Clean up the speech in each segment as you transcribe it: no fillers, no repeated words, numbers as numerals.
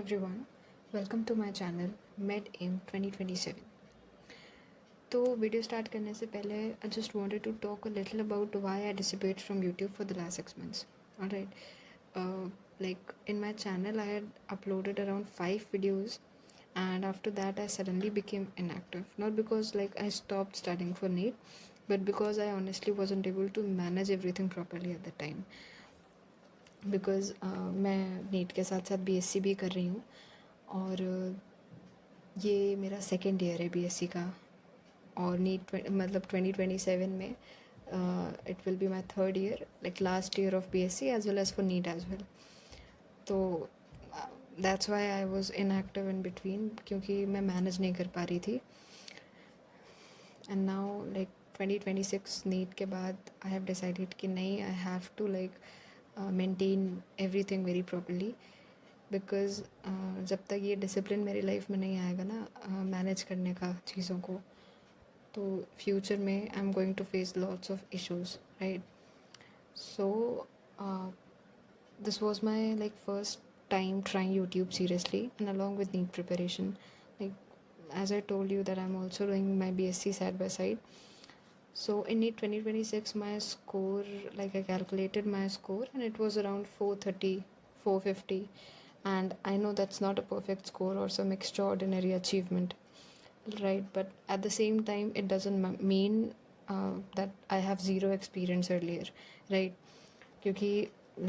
everyone, welcome to my channel MedAim 2027. तो video start करने से पहले I just wanted to talk a little about why I disappeared from YouTube for the last 6 months. Alright, like in my channel I had uploaded around 5 videos, and after that I suddenly became inactive. Not because like I stopped studying for NEET, but because I honestly wasn't able to manage everything properly at the time. Because मैं NEET के साथ साथ BSc भी कर रही हूँ, और ये मेरा सेकेंड ईयर है बीएससी का, और नीट मतलब 2027 में it will be my third year, like last year of BSc as well as for NEET as well. तो that's why I was inactive in between, क्योंकि मैं मैनेज नहीं कर पा रही थी. एंड नाउ लाइक 2026 नीट के बाद आई हैव डिसाइडेड कि नहीं, I have to like maintain everything very properly, because जब तक ये डिसिप्लिन मेरी लाइफ में नहीं आएगा ना मैनेज करने का चीज़ों को, तो फ्यूचर में I am going to face lots of issues, right. So this was my like first time trying YouTube seriously, and along with NEET preparation, like as I told you that I'm also doing my BSc side by side. So in NEET 2026 my score, like I calculated my score, and it was around 430, 450, and I know that's not a perfect score or some extraordinary achievement, right, but at the same time it doesn't mean that I have zero experience earlier, right. क्योंकि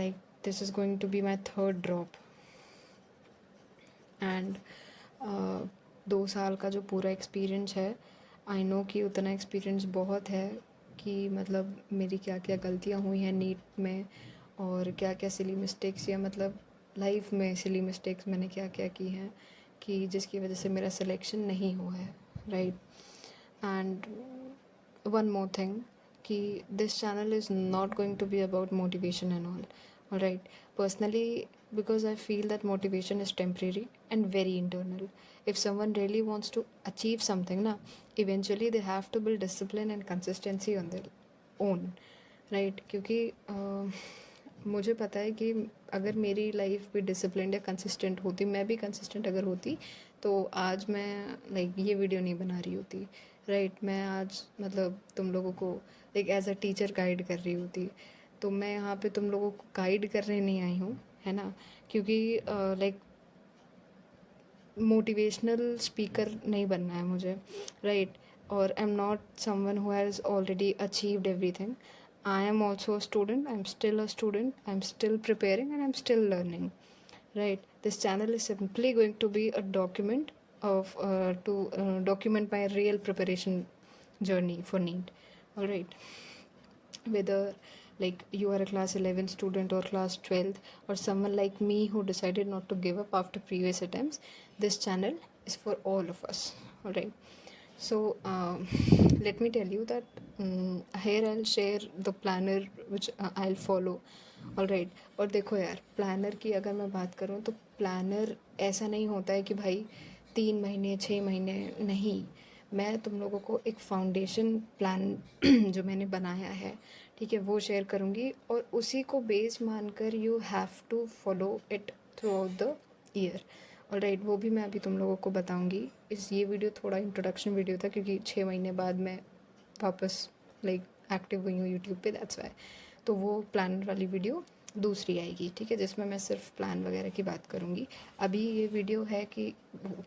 like this is going to be my third drop, and 2 साल का जो पूरा experience है, I know कि उतना experience बहुत है कि मतलब मेरी क्या क्या गलतियाँ हुई हैं नीट में, और क्या क्या सिली मिस्टेक्स, या मतलब लाइफ में सिली मिस्टेक्स मैंने क्या क्या की हैं कि जिसकी वजह से मेरा सिलेक्शन नहीं हुआ है, right. And one more thing कि this channel is not going to be about motivation and all, right. Personally, because I feel that motivation is temporary and very internal. If someone really wants to achieve something na, eventually they have to build discipline and consistency on their own, right. क्योंकि मुझे पता है कि अगर मेरी life भी discipline या consistent होती, मैं भी कंसिस्टेंट अगर होती, तो आज मैं लाइक ये वीडियो नहीं बना रही होती, राइट. मैं आज मतलब तुम लोगों को like as a teacher guide कर रही होती. तो मैं यहाँ पे तुम लोगों को गाइड करने नहीं आई हूँ, है ना, क्योंकि लाइक मोटिवेशनल स्पीकर नहीं बनना है मुझे, राइट. और आई am not someone who has already achieved everything. I am also a student, I am still a student, I am still preparing, and I am still learning, right. This channel is simply going to be a document of to document my real preparation journey for NEET, all right. Whether like you are a class 11 student or class 12, or someone like me who decided not to give up after previous attempts, this channel is for all of us, all right. So let me tell you that here I'll share the planner which I'll follow, all right. और देखो यार, planner की अगर मैं बात करूँ तो planner ऐसा नहीं होता है कि भाई 3 महीने 6 महीने, नहीं. मैं तुम लोगों को एक फाउंडेशन प्लान जो मैंने बनाया है, ठीक है, वो शेयर करूँगी, और उसी को बेस मानकर you have to follow it throughout the year, all right. वो भी मैं अभी तुम लोगों को बताऊँगी. ये वीडियो थोड़ा इंट्रोडक्शन वीडियो था, क्योंकि 6 महीने बाद मैं वापस लाइक एक्टिव हुई हूँ यूट्यूब पे, दैट्स वाई. तो वो प्लानर वाली वीडियो दूसरी आएगी, ठीक है, जिसमें मैं सिर्फ प्लान वगैरह की बात करूँगी. अभी ये वीडियो है कि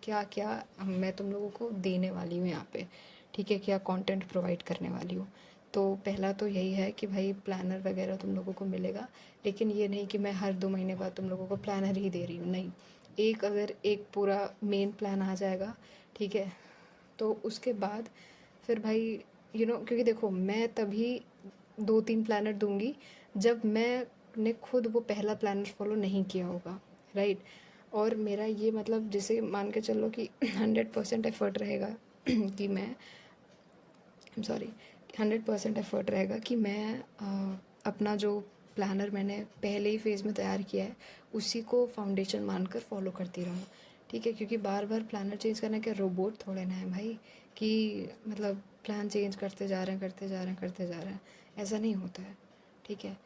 क्या क्या मैं तुम लोगों को देने वाली हूँ यहाँ पे, ठीक है, क्या कंटेंट प्रोवाइड करने वाली हूँ. तो पहला तो यही है कि भाई प्लानर वगैरह तुम लोगों को मिलेगा, लेकिन ये नहीं कि मैं हर 2 महीने बाद तुम लोगों को प्लानर ही दे रही हूँ, नहीं. अगर एक पूरा मेन प्लान आ जाएगा, ठीक है, तो उसके बाद फिर भाई क्योंकि देखो, मैं तभी 2-3 प्लानर दूंगी जब मैंने खुद वो पहला प्लानर फॉलो नहीं किया होगा, राइट. और मेरा ये मतलब जैसे मान के चलो कि 100% एफर्ट रहेगा कि मैं 100% एफर्ट रहेगा कि मैं अपना जो प्लानर मैंने पहले ही फेज़ में तैयार किया है उसी को फाउंडेशन मानकर फॉलो करती रहूँ, ठीक है. क्योंकि बार बार प्लानर चेंज करना क्या रोबोट थोड़े ना है भाई, कि मतलब प्लान चेंज करते जा रहे हैं, ऐसा नहीं होता है, ठीक है.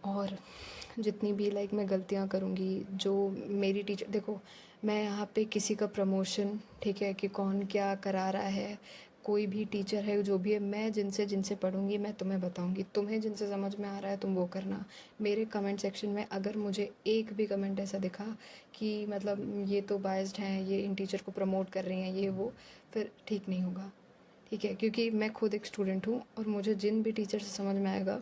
और जितनी भी लाइक मैं गलतियाँ करूँगी, जो मेरी टीचर, देखो मैं यहाँ पे किसी का प्रमोशन, ठीक है, कि कौन क्या करा रहा है, कोई भी टीचर है जो भी है, मैं जिनसे जिनसे पढ़ूंगी मैं तुम्हें बताऊंगी, तुम्हें जिनसे समझ में आ रहा है तुम वो करना। मेरे कमेंट सेक्शन में अगर मुझे एक भी कमेंट ऐसा दिखा कि मतलब ये तो बायस्ड हैं, ये इन टीचर को प्रमोट कर रही हैं, ये वो, फिर ठीक नहीं होगा, ठीक है, क्योंकि मैं खुद एक स्टूडेंट हूँ और मुझे जिन भी टीचर से समझ में आएगा,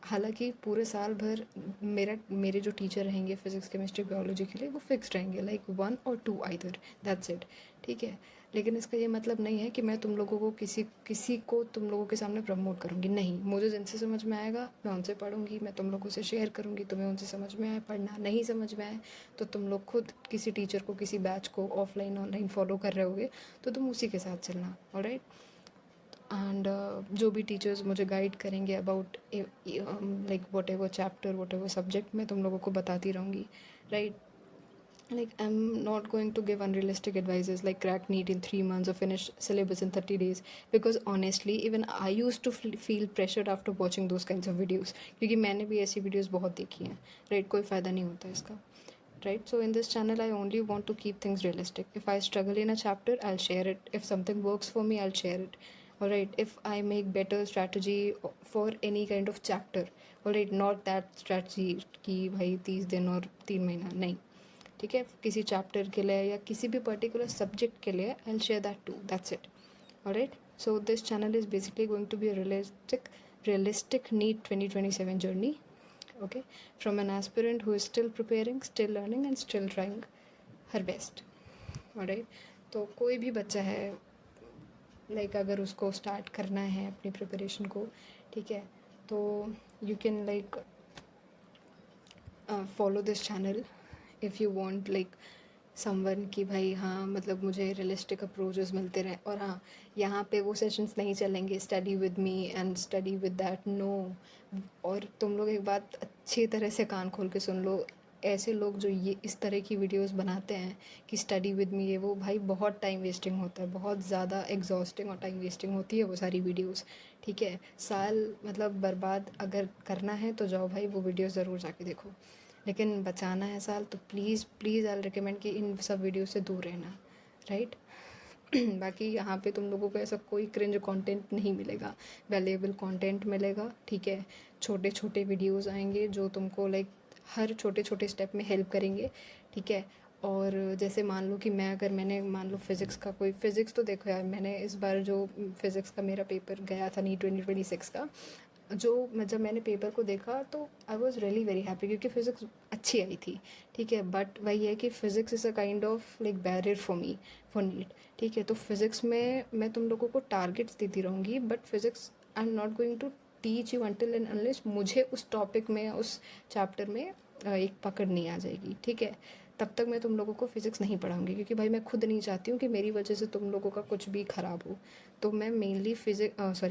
हालांकि पूरे साल भर मेरे जो टीचर रहेंगे फिज़िक्स केमिस्ट्री बायोलॉजी के लिए वो फिक्स रहेंगे, लाइक 1 और 2 आइदर, दैट्स इट, ठीक है। लेकिन इसका ये मतलब नहीं है कि मैं तुम लोगों को किसी को तुम लोगों के सामने प्रमोट करूँगी, नहीं, मुझे जिनसे समझ में आएगा मैं उनसे पढ़ूँगी, मैं तुम लोगों से शेयर करूँगी, तुम्हें उनसे समझ में आए, पढ़ना नहीं समझ में आए तो तुम लोग खुद किसी टीचर को, किसी बैच को ऑफलाइन ऑनलाइन फॉलो कर रहे होगे तो तुम उसी के साथ चलना, ऑलराइट। एंड जो भी टीचर्स मुझे गाइड करेंगे about like what ever chapter, what ever subject, मैं तुम लोगों को बताती रहूँगी, right. Like, I'm not going to give unrealistic advices like crack NEET in 3 months or finish syllabus in 30 days, because honestly even I used to feel pressured after watching those kinds of videos, क्योंकि मैंने भी ऐसी videos बहुत देखी हैं, right, कोई फ़ायदा नहीं होता इसका, right? So in this channel I only want to keep things realistic. If I struggle in a chapter I'll share it, if something works for me I'll share it, all right. If I make better strategy for any kind of chapter, all right, not that strategy कि भाई 30 दिन और 3 महीना, नहीं, ठीक है, किसी chapter के लिए या किसी भी पर्टिकुलर सब्जेक्ट के लिए I'll share that too, that's it, all right. So this channel is basically going to be a realistic NEET 2027 journey, okay, from an aspirant who is still preparing, still learning and still trying her best, all right. तो कोई भी बच्चा है, like अगर उसको start करना है अपनी प्रिपरेशन को, ठीक है, तो you can like follow this channel if you want like someone कि भाई हाँ मतलब मुझे रियलिस्टिक अप्रोचेस मिलते रहे, और हाँ यहाँ पे वो सेशंस नहीं चलेंगे study with me and study with that, no. और तुम लोग एक बात अच्छी तरह से कान खोल के सुन लो, ऐसे लोग जो ये इस तरह की वीडियोस बनाते हैं कि स्टडी विद मी, ये वो, भाई बहुत टाइम वेस्टिंग होता है, बहुत ज़्यादा एग्जॉस्टिंग और टाइम वेस्टिंग होती है वो सारी वीडियोस, ठीक है। साल मतलब बर्बाद अगर करना है तो जाओ भाई वो वीडियो ज़रूर जाके देखो, लेकिन बचाना है साल तो प्लीज़ प्लीज़ आई रिकमेंड कि इन सब वीडियो से दूर रहना, राइट। बाकी यहाँ पे तुम लोगों को ऐसा कोई क्रिंज कंटेंट नहीं मिलेगा, वैल्यूएबल कंटेंट मिलेगा, ठीक है। छोटे छोटे वीडियोस आएंगे जो तुमको लाइक हर छोटे छोटे स्टेप में हेल्प करेंगे, ठीक है। और जैसे मान लो कि मैंने मान लो फिज़िक्स का कोई, फ़िज़िक्स तो देखो यार, मैंने इस बार जो फ़िज़िक्स का मेरा पेपर गया था NEET 2026 का, जो जब मैंने पेपर को देखा तो I was really very happy, क्योंकि फ़िज़िक्स अच्छी आई थी, ठीक है। बट वही है कि physics is a kind of like barrier for me for NEET, ठीक है। तो फिज़िक्स में मैं तुम लोगों को टारगेट्स देती रहूँगी, but physics I am not going to teach you until and unless मुझे उस टॉपिक में, उस चैप्टर में एक पकड़ नहीं आ जाएगी, ठीक है। तब तक मैं तुम लोगों को फ़िज़िक्स नहीं पढ़ाऊँगी, क्योंकि भाई मैं खुद नहीं चाहती हूँ कि मेरी वजह से तुम लोगों का कुछ भी ख़राब हो। तो मैं मेनली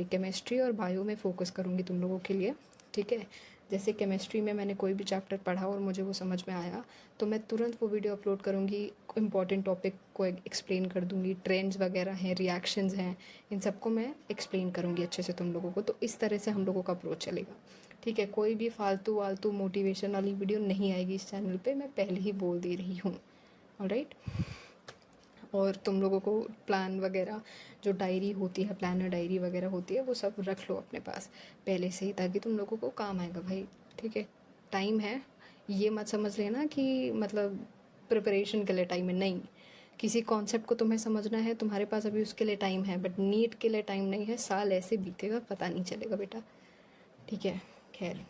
केमिस्ट्री और बायो में फ़ोकस करूँगी तुम लोगों के लिए, ठीक है। जैसे केमिस्ट्री में मैंने कोई भी चैप्टर पढ़ा और मुझे वो समझ में आया तो मैं तुरंत वो वीडियो अपलोड करूँगी, इंपॉर्टेंट टॉपिक को एक्सप्लेन कर दूँगी, ट्रेंड्स वगैरह हैं, रिएक्शंस हैं, इन सबको मैं एक्सप्लेन करूँगी अच्छे से तुम लोगों को। तो इस तरह से हम लोगों का अप्रोच चलेगा, ठीक है। कोई भी फालतू वालतू मोटिवेशन वाली वीडियो नहीं आएगी इस चैनल पे, मैं पहले ही बोल दे रही हूँ, ऑलराइट। और तुम लोगों को प्लान वगैरह, जो डायरी होती है, प्लानर डायरी वगैरह होती है, वो सब रख लो अपने पास पहले से ही, ताकि तुम लोगों को काम आएगा भाई, ठीक है। टाइम है, ये मत समझ लेना कि मतलब प्रिपरेशन के लिए टाइम है, नहीं। किसी कॉन्सेप्ट को तुम्हें समझना है, तुम्हारे पास अभी उसके लिए टाइम है, बट नीट के लिए टाइम नहीं है, साल ऐसे बीतेगा पता नहीं चलेगा बेटा, ठीक है। खैर,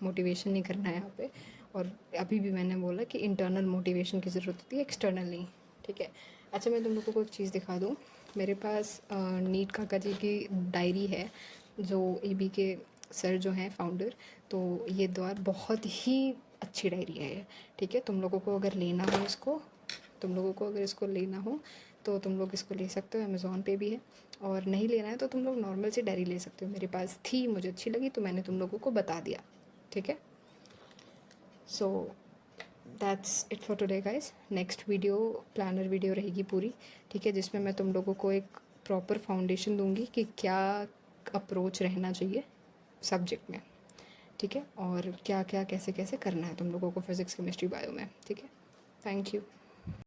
मोटिवेशन नहीं करना है यहाँ पे, और अभी भी मैंने बोला कि इंटरनल मोटिवेशन की ज़रूरत होती है, एक्सटर्नल नहीं, ठीक है। अच्छा, मैं तुम लोगों को एक चीज़ दिखा दूँ, मेरे पास नीट काका जी की डायरी है, जो एबी के सर जो हैं फाउंडर, तो ये द्वार बहुत ही अच्छी डायरी है ये, ठीक है। तुम लोगों को अगर लेना हो इसको, तुम लोगों को अगर इसको लेना हो तो तुम लोग इसको ले सकते हो, अमेज़ॉन पे भी है, और नहीं लेना है तो तुम लोग नॉर्मल सी डायरी ले सकते हो। मेरे पास थी, मुझे अच्छी लगी तो मैंने तुम लोगों को बता दिया, ठीक है। So that's it for today guys. Next video planner video रहेगी पूरी, ठीक है, जिसमें मैं तुम लोगों को एक प्रॉपर फाउंडेशन दूंगी कि क्या अप्रोच रहना चाहिए सब्जेक्ट में, ठीक है, और क्या क्या कैसे कैसे करना है तुम लोगों को फिज़िक्स केमिस्ट्री बायो में, ठीक है। Thank you.